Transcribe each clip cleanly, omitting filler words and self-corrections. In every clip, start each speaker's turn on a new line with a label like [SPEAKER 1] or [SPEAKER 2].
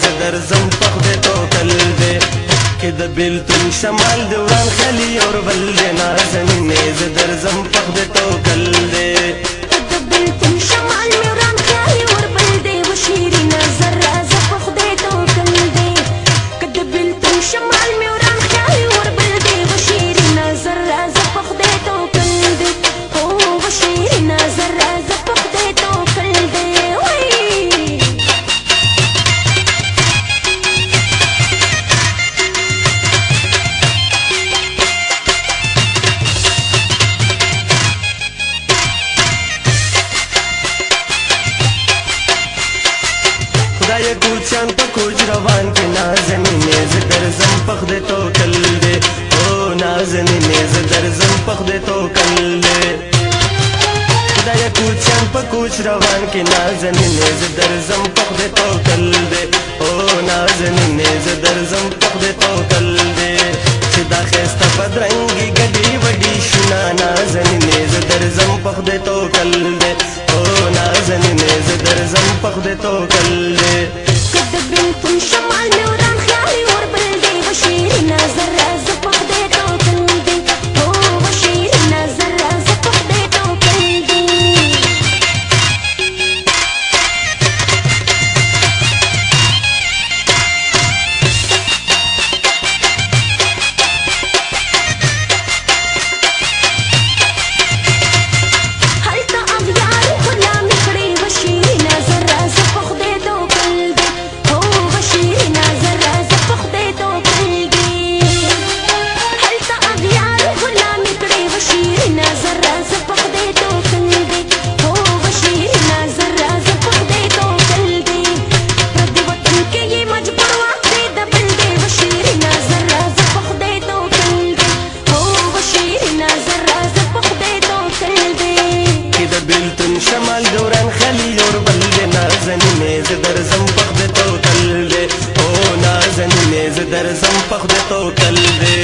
[SPEAKER 1] زه درځم په خدای توکل دی که د بیلتون شمال د وران خلی اور بل دی نازنینې زه درځم په خدای توکل دی
[SPEAKER 2] د بیلتون شمال مې وران خلی اور بل دی و شیرینه زه راځه په خدای توکل دی که د بیلتون شمال مې وران خلی اور بل دی و شیرینه زه راځه په خدای توکل دی او و شیرینه زه راځه په خدای توکل دی
[SPEAKER 1] خدای کوچیان په کوچ روان کې نازنینې زه درځم په خدای توکل دی او نازنینې زه درځم په خدای توکل دی خدای کوچیان په کوچ روان کې نازنینې زه درځم په خدای توکل دی او نازنینې زه درځم په خدای توکل دی چې دا ښایسته بدرنګې ګډې وډې شونه نازنینې زه درځم په خدای توکل دی او نازنینې زه درځم په خدای توکل دی
[SPEAKER 2] که د بیلتون شمال مې وران خیالي اور بل دی و شیرینه زه راځه په خدای توکل دی او و شیرینه زه راځه په خدای توکل دی هلته اغیار غلامي کړې و شیرینه زه راځه په خدای توکل دی او و شیرینه زه راځه په خدای توکل دی هلته اغیار غلامي کړې و شیرینه زه راځه په خدای توکل دی او و شیرینه زه راځه په خدای توکل دی پردي وطن کې یې مجبور واخلې د بل دی و شیرینه زه راځه په خدای توکل دی او و شیرینه زه راځه په خدای توکل دی
[SPEAKER 1] که د بیلتون شمال دوران خلی اور بل دی نازنینې زه درځم په خدای توکل دی او نازنینې زه درځم په خدای توکل دی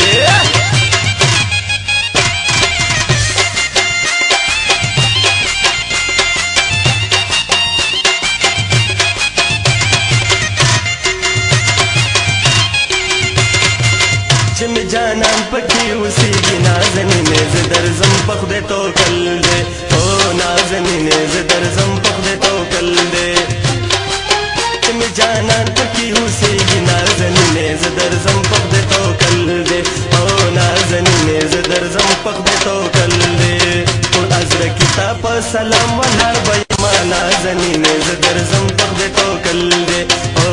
[SPEAKER 1] چې مې جانان پکې اوسېږي نازنینې زه درځم په خدای توکل دی او نازنینې زه درځم په خدای توکل دی چې مې جانان پکې اوسېږي نازنینې زه درځم په خدای توکل دی او نازنینې زه درځم په خدای توکل دی ټول ازره کتاب په سلام ولاړ به ما نازنینې زه درځم په خدای توکل دی او